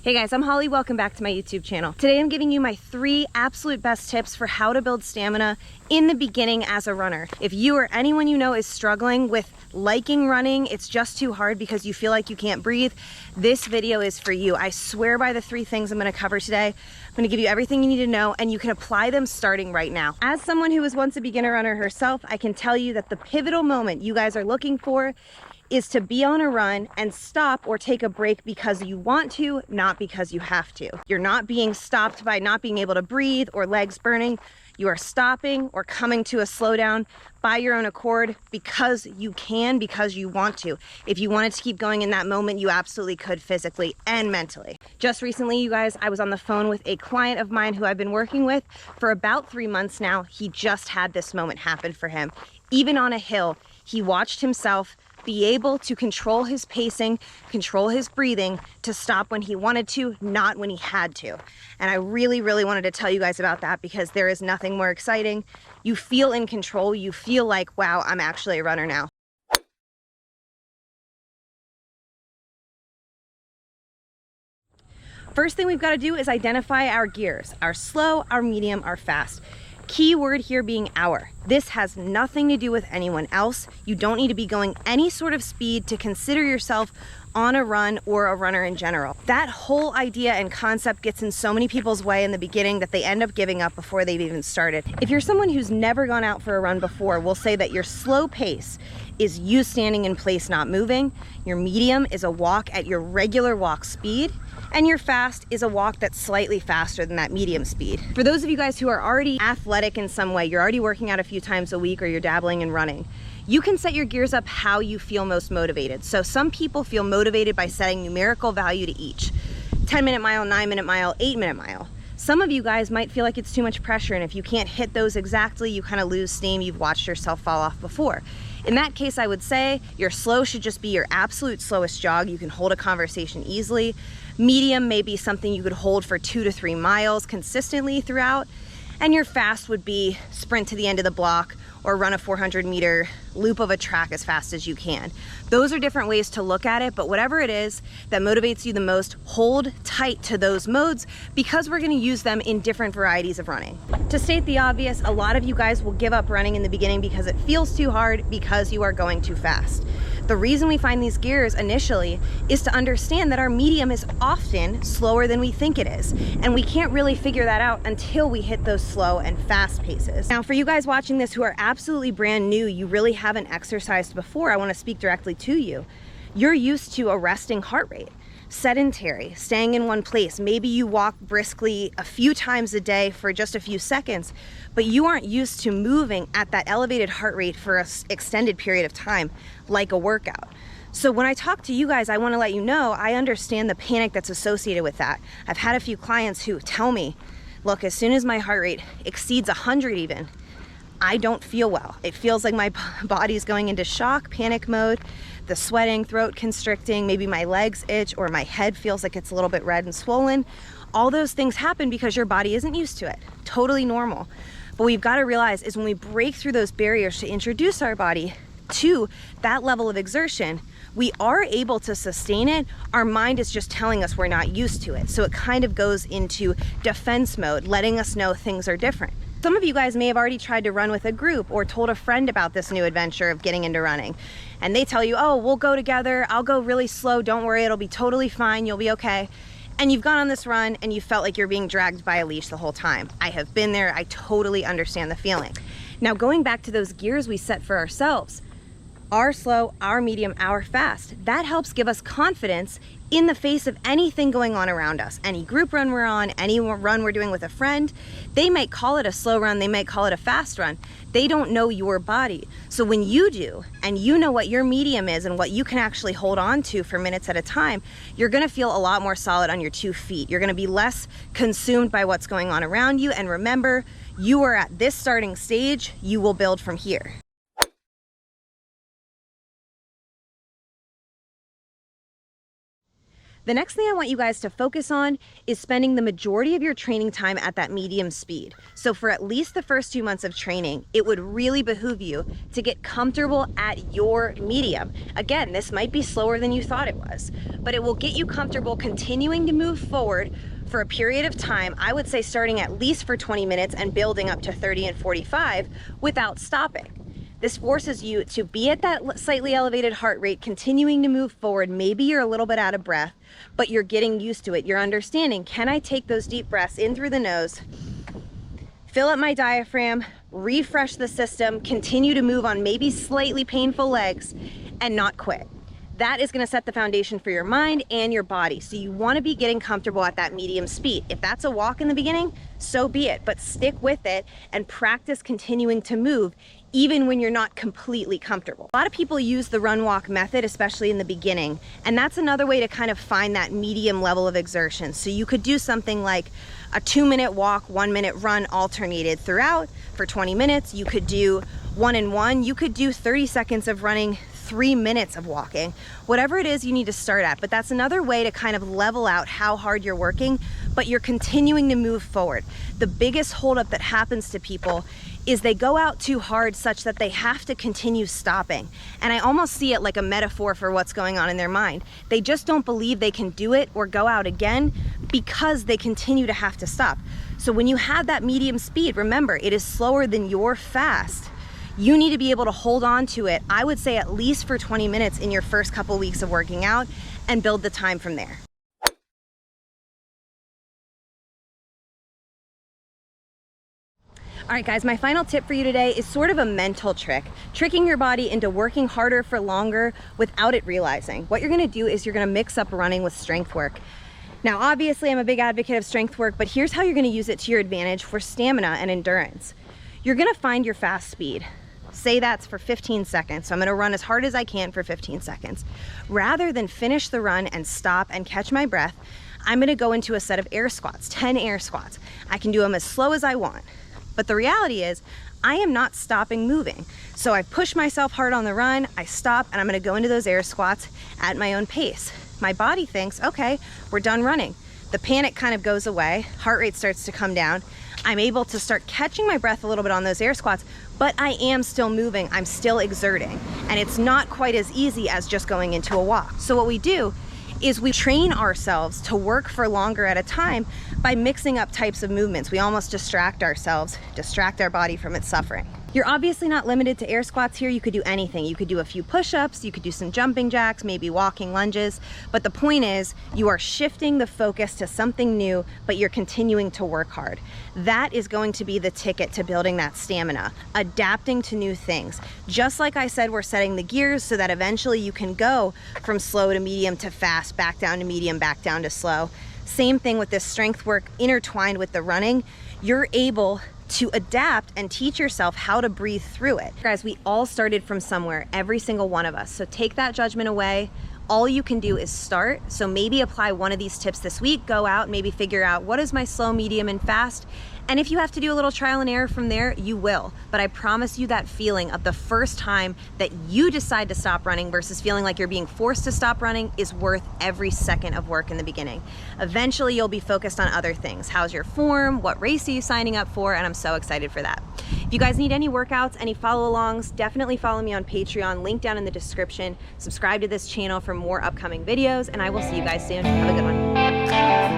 Hey guys, I'm Holly. Welcome back to my YouTube channel. Today I'm giving you my 3 absolute best tips for how to build stamina in the beginning as a runner. If you or anyone you know is struggling with liking running, it's just too hard because you feel like you can't breathe, this video is for you. I swear by the 3 things I'm going to cover today. I'm going to give you everything you need to know and you can apply them starting right now. As someone who was once a beginner runner herself, I can tell you that the pivotal moment you guys are looking for is to be on a run and stop or take a break because you want to, not because you have to. You're not being stopped by not being able to breathe or legs burning. You are stopping or coming to a slowdown by your own accord because you can, because you want to. If you wanted to keep going in that moment, you absolutely could physically and mentally. Just recently, you guys, I was on the phone with a client of mine who I've been working with for about 3 months now. He just had this moment happen for him. Even on a hill, he watched himself be able to control his pacing, control his breathing, to stop when he wanted to, not when he had to. And I really wanted to tell you guys about that because there is nothing more exciting. You feel in control. You feel like, wow, I'm actually a runner now. First thing we've got to do is identify our gears, our slow, our medium, our fast. Key word here being our. This has nothing to do with anyone else. You don't need to be going any sort of speed to consider yourself on a run or a runner in general. That whole idea and concept gets in so many people's way in the beginning that they end up giving up before they've even started. If you're someone who's never gone out for a run before, we'll say that your slow pace is you standing in place, not moving. Your medium is a walk at your regular walk speed. And your fast is a walk that's slightly faster than that medium speed. For those of you guys who are already athletic in some way, you're already working out a few times a week or you're dabbling in running, you can set your gears up how you feel most motivated. So some people feel motivated by setting numerical value to each. 10-minute mile, 9-minute mile, 8-minute mile. Some of you guys might feel like it's too much pressure, and if you can't hit those exactly, you kind of lose steam. You've watched yourself fall off before. In that case, I would say your slow should just be your absolute slowest jog. You can hold a conversation easily. Medium may be something you could hold for 2 to 3 miles consistently throughout. And your fast would be sprint to the end of the block or run a 400-meter loop of a track as fast as you can. Those are different ways to look at it, but whatever it is that motivates you the most, hold tight to those modes because we're gonna use them in different varieties of running. To state the obvious, a lot of you guys will give up running in the beginning because it feels too hard because you are going too fast. The reason we find these gears initially is to understand that our medium is often slower than we think it is. And we can't really figure that out until we hit those slow and fast paces. Now, for you guys watching this who are absolutely brand new, you really haven't exercised before, I want to speak directly to you. You're used to a resting heart rate. Sedentary, staying in one place. Maybe you walk briskly a few times a day for just a few seconds, but you aren't used to moving at that elevated heart rate for an extended period of time, like a workout. So when I talk to you guys, I want to let you know, I understand the panic that's associated with that. I've had a few clients who tell me, look, as soon as my heart rate exceeds 100 even, I don't feel well. It feels like my body's going into shock, panic mode, the sweating, throat constricting, maybe my legs itch or my head feels like it's a little bit red and swollen. All those things happen because your body isn't used to it. Totally normal. But what we've got to realize is when we break through those barriers to introduce our body to that level of exertion, we are able to sustain it. Our mind is just telling us we're not used to it. So it kind of goes into defense mode, letting us know things are different. Some of you guys may have already tried to run with a group or told a friend about this new adventure of getting into running. And they tell you, oh, we'll go together. I'll go really slow. Don't worry. It'll be totally fine. You'll be okay. And you've gone on this run and you felt like you're being dragged by a leash the whole time. I have been there. I totally understand the feeling. Now, going back to those gears we set for ourselves, our slow, our medium, our fast, that helps give us confidence in the face of anything going on around us. Any group run we're on, any run we're doing with a friend, they might call it a slow run, they might call it a fast run. They don't know your body. So when you do, and you know what your medium is and what you can actually hold on to for minutes at a time, you're gonna feel a lot more solid on your 2 feet. You're gonna be less consumed by what's going on around you. And remember, you are at this starting stage, you will build from here. The next thing I want you guys to focus on is spending the majority of your training time at that medium speed. So for at least the first 2 months of training, it would really behoove you to get comfortable at your medium. Again, this might be slower than you thought it was, but it will get you comfortable continuing to move forward for a period of time. I would say starting at least for 20 minutes and building up to 30 and 45 without stopping. This forces you to be at that slightly elevated heart rate, continuing to move forward. Maybe you're a little bit out of breath, but you're getting used to it. You're understanding, can I take those deep breaths in through the nose, fill up my diaphragm, refresh the system, continue to move on maybe slightly painful legs, and not quit. That is going to set the foundation for your mind and your body. So you want to be getting comfortable at that medium speed. If that's a walk in the beginning, so be it, but stick with it and practice continuing to move even when you're not completely comfortable. A lot of people use the run walk method, especially in the beginning, and that's another way to kind of find that medium level of exertion. So you could do something like a 2-minute walk, 1-minute run alternated throughout for 20 minutes. You could do 1 and 1. You could do 30 seconds of running, 3 minutes of walking, whatever it is you need to start at. But that's another way to kind of level out how hard you're working, but you're continuing to move forward. The biggest holdup that happens to people is they go out too hard such that they have to continue stopping. And I almost see it like a metaphor for what's going on in their mind. They just don't believe they can do it or go out again because they continue to have to stop. So when you have that medium speed, remember, it is slower than your fast. You need to be able to hold on to it, I would say at least for 20 minutes in your first couple weeks of working out, and build the time from there. All right, guys, my final tip for you today is sort of a mental trick, tricking your body into working harder for longer without it realizing. What you're gonna do is you're gonna mix up running with strength work. Now, obviously, I'm a big advocate of strength work, but here's how you're gonna use it to your advantage for stamina and endurance. You're gonna find your fast speed. Say that's for 15 seconds. So I'm gonna run as hard as I can for 15 seconds. Rather than finish the run and stop and catch my breath, I'm gonna go into a set of air squats, 10 air squats. I can do them as slow as I want. But the reality is, I am not stopping moving. So I push myself hard on the run, I stop, and I'm gonna go into those air squats at my own pace. My body thinks, okay, we're done running. The panic kind of goes away, heart rate starts to come down. I'm able to start catching my breath a little bit on those air squats, but I am still moving, I'm still exerting. And it's not quite as easy as just going into a walk. So what we do is we train ourselves to work for longer at a time by mixing up types of movements. We almost distract ourselves, distract our body from its suffering. You're obviously not limited to air squats here. You could do anything. You could do a few push-ups, you could do some jumping jacks, maybe walking lunges. But the point is, you are shifting the focus to something new, but you're continuing to work hard. That is going to be the ticket to building that stamina, adapting to new things. Just like I said, we're setting the gears so that eventually you can go from slow to medium to fast, back down to medium, back down to slow. Same thing with this strength work intertwined with the running. You're able to adapt and teach yourself how to breathe through it. Guys, we all started from somewhere, every single one of us. So take that judgment away. All you can do is start. So maybe apply one of these tips this week, go out, maybe figure out what is my slow, medium, and fast. And if you have to do a little trial and error from there, you will. But I promise you that feeling of the first time that you decide to stop running versus feeling like you're being forced to stop running is worth every second of work in the beginning. Eventually, you'll be focused on other things. How's your form? What race are you signing up for? And I'm so excited for that. If you guys need any workouts, any follow-alongs, definitely follow me on Patreon, link down in the description. Subscribe to this channel for more upcoming videos, and I will see you guys soon. Have a good one.